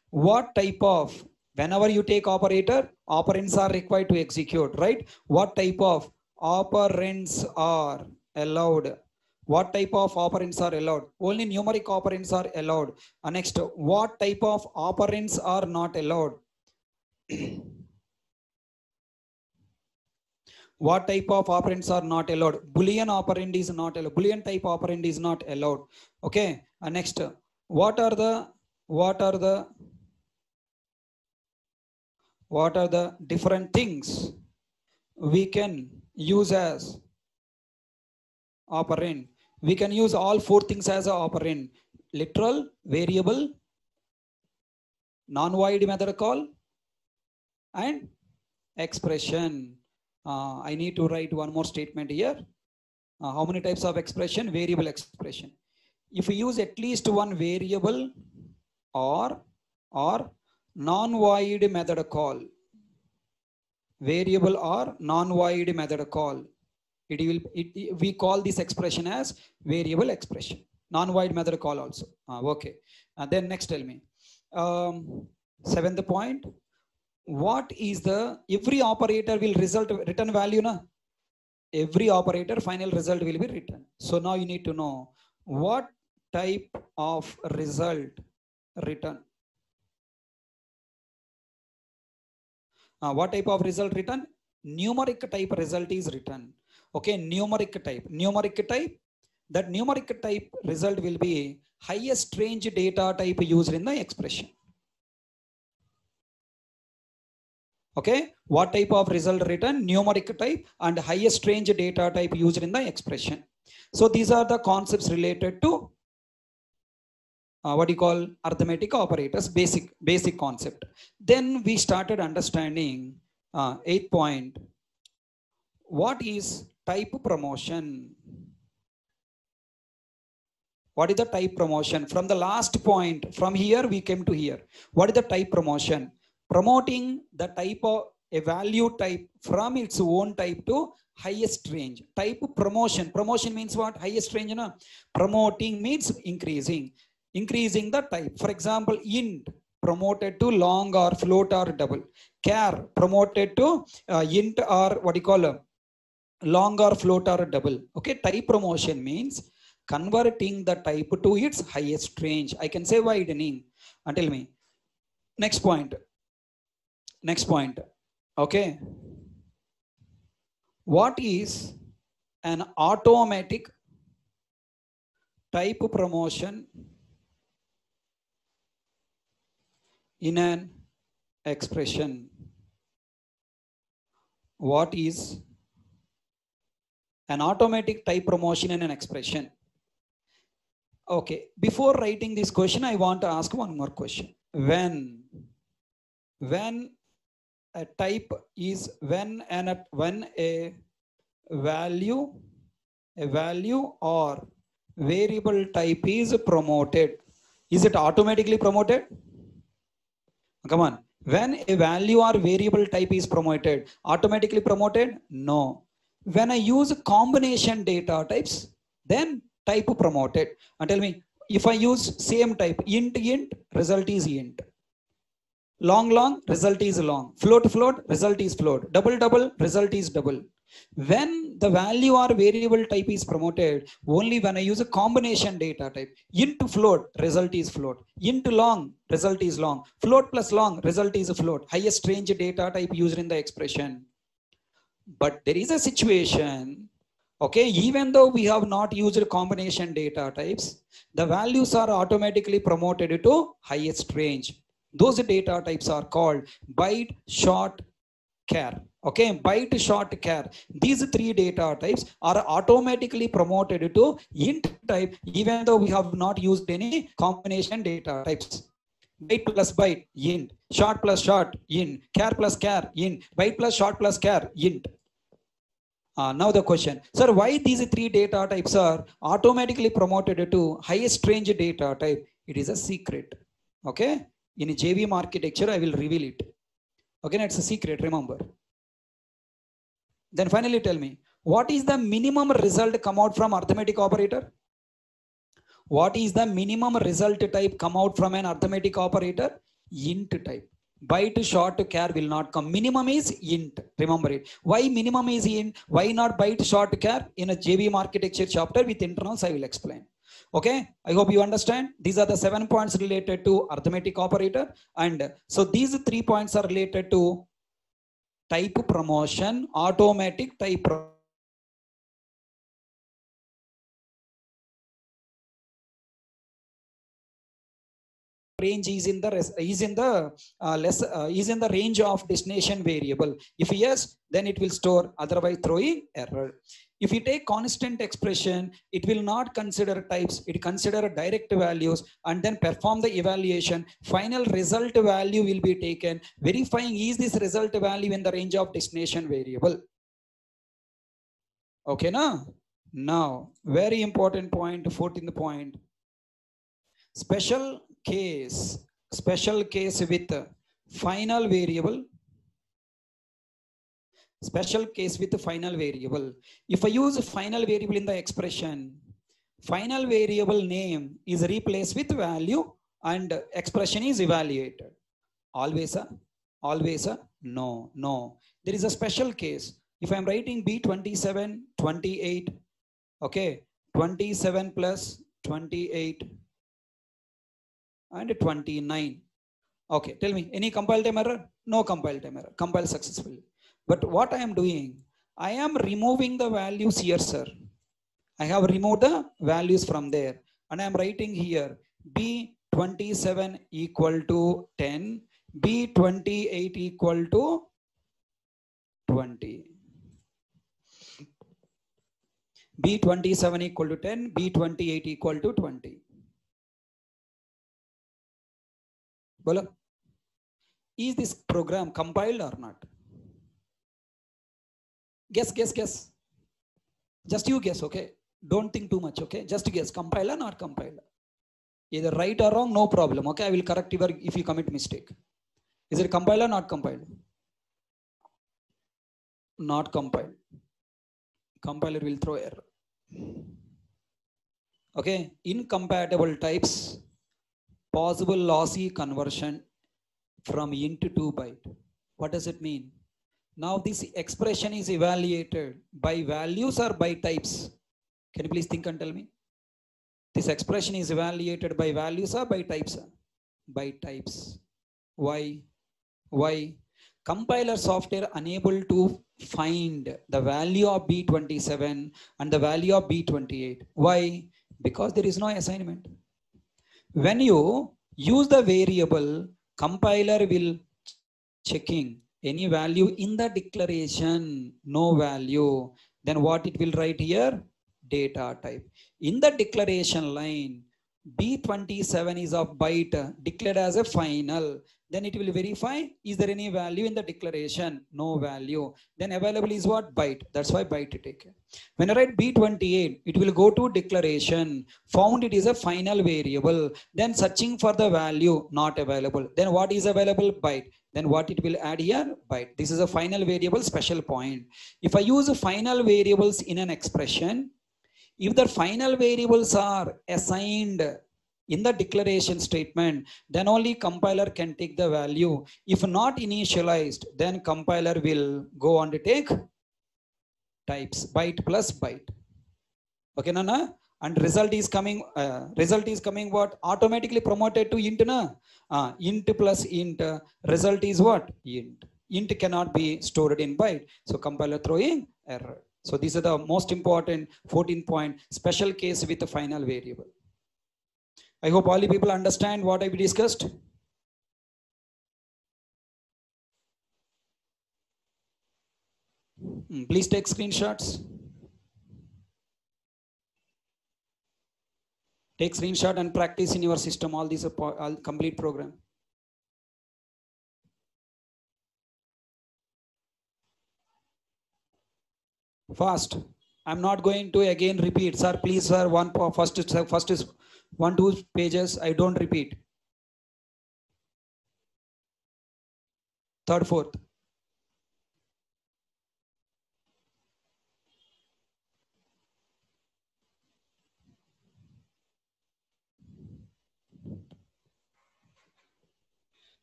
What type of, whenever you take operator, operands are required to execute, right? What type of operands are allowed? What type of operands are allowed? Only numeric operands are allowed. Next, what type of operands are not allowed? What type of operands are not allowed? Boolean operand is not allowed. Boolean type operand is not allowed. Okay. Next, what are the different things we can use as operand? We can use all 4 things as an operand. Literal, variable, non-void method call, and expression. I need to write one more statement here. How many types of expression? Variable expression. If we use at least one variable or non-void method call. Variable or non-void method call. We call this expression as variable expression. Non-void method call also. Okay. Then next tell me. Seventh point. What is the every operator will result return value na? Every operator final result will be written. So now you need to know what type of result return. What type of result return? Numeric type result is written. Okay, numeric type. That numeric type result will be highest range data type used in the expression. Okay, what type of result return? Numeric type and highest range data type used in the expression. So these are the concepts related to what you call arithmetic operators, basic concept. Then we started understanding 8th point. What is type promotion? What is the type promotion? From the last point, from here we came to here. What is the type promotion? Promoting the type of a value type from its own type to highest range. Type promotion. Promotion means what? Highest range. No? Promoting means increasing the type. For example, int promoted to long or float or double. Char promoted to int or what you call long or float or double. Okay, type promotion means converting the type to its highest range. I can say widening. Tell me. Next point. Okay. What is an automatic type promotion in an expression? What is an automatic type promotion in an expression? Okay, before writing this question, I want to ask one more question. When a type is when a value or variable type is promoted, is it automatically promoted? Come on. When a value or variable type is promoted, automatically promoted? No. When I use combination data types, then type promoted. And tell me, if I use same type, int, result is int. Long, result is long. Float, result is float. Double, result is double. When the value or variable type is promoted, only when I use a combination data type. Int float, result is float. Int long, result is long. Float plus long, result is a float. Highest range data type used in the expression. But there is a situation, okay, even though we have not used combination data types, the values are automatically promoted to highest range. Those data types are called byte, short, char. Okay, byte, short, char. These three data types are automatically promoted to int type, even though we have not used any combination data types. Byte plus byte, int. Short plus short, int. Char plus char, int. Byte plus short plus char, int. Now the question, sir, why these three data types are automatically promoted to highest range data type? It is a secret. Okay, in JVM architecture, I will reveal it. Okay, it's a secret, remember. Then finally tell me, what is the minimum result come out from arithmetic operator? What is the minimum result type come out from an arithmetic operator? Int type. Byte, short, char will not come. Minimum is int. Remember it. Why minimum is int? Why not byte, short, char? In a JVM architecture chapter with internals, I will explain. Okay, I hope you understand. These are the 7 points related to arithmetic operator. And so these 3 points are related to type promotion, automatic type promotion. Range is in the range of destination variable. If yes, then it will store, otherwise throwing error. If you take constant expression, it will not consider types, it consider direct values and then perform the evaluation. Final result value will be taken, verifying is this result value in the range of destination variable. Okay, now very important point, 14th point. Special case, special case with final variable. Special case with final variable. If I use final variable in the expression, final variable name is replaced with value and expression is evaluated. Always a, always a, no, no. There is a special case. If I'm writing B27, 28, okay, 27 plus 28 and 29. Okay, tell me, any compile time error? No compile time error, compile successfully. But what I am doing, I am removing the values here, sir. I have removed the values from there. And I am writing here, B27 equal to 10, B28 equal to 20. B27 equal to 10, B28 equal to 20. Bola. Is this program compiled or not? Guess, guess, guess. Just you guess, okay? Don't think too much, okay? Just guess, compile or not compile. Either right or wrong, no problem, okay? I will correct you if you commit mistake. Is it compiled or not compiled? Not compiled. Compiler will throw error. Okay, incompatible types, possible lossy conversion from int to byte. What does it mean? Now this expression is evaluated by values or by types? Can you please think and tell me? This expression is evaluated by values or by types? By types. Why? Why? Compiler software unable to find the value of B27 and the value of B28. Why? Because there is no assignment. When you use the variable, compiler will checking any value in the declaration, no value. Then what it will write here? Data type. In the declaration line, B27 is of byte declared as a final. Then it will verify, is there any value in the declaration? No value. Then available is what? Byte. That's why byte taken. When I write B28, it will go to declaration. Found it is a final variable. Then searching for the value, not available. Then what is available? Byte. Then what it will add here? Byte. This is a final variable special point. If I use final variables in an expression, if the final variables are assigned in the declaration statement, then only compiler can take the value. If not initialized, then compiler will go on to take types, byte plus byte. Okay, Nana? And result is coming what? Automatically promoted to int, na? Int plus int, result is what? Int. Int cannot be stored in byte. So compiler throwing error. So these are the most important 14-point special case with the final variable. I hope all you people understand what I discussed. Please take screenshots. Take screenshot and practice in your system all these all complete program. Fast. I'm not going to again repeat, sir. Please, sir. First is 1-2 pages. I don't repeat. Third, fourth.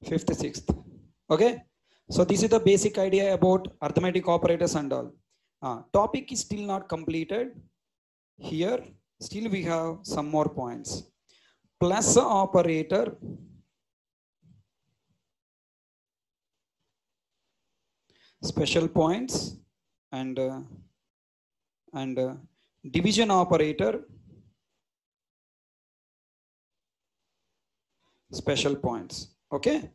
Fifth, sixth. Okay. So this is the basic idea about arithmetic operators and all. Topic is still not completed. Here, still we have some more points. Plus operator, special points, and division operator, special points. Okay.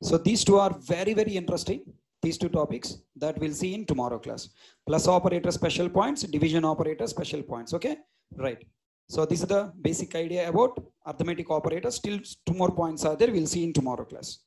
So these two are very, very interesting. These two topics that we'll see in tomorrow class. Plus operator, special points, division operator, special points. Okay, right. So this is the basic idea about arithmetic operators. Still 2 more points are there. We'll see in tomorrow class.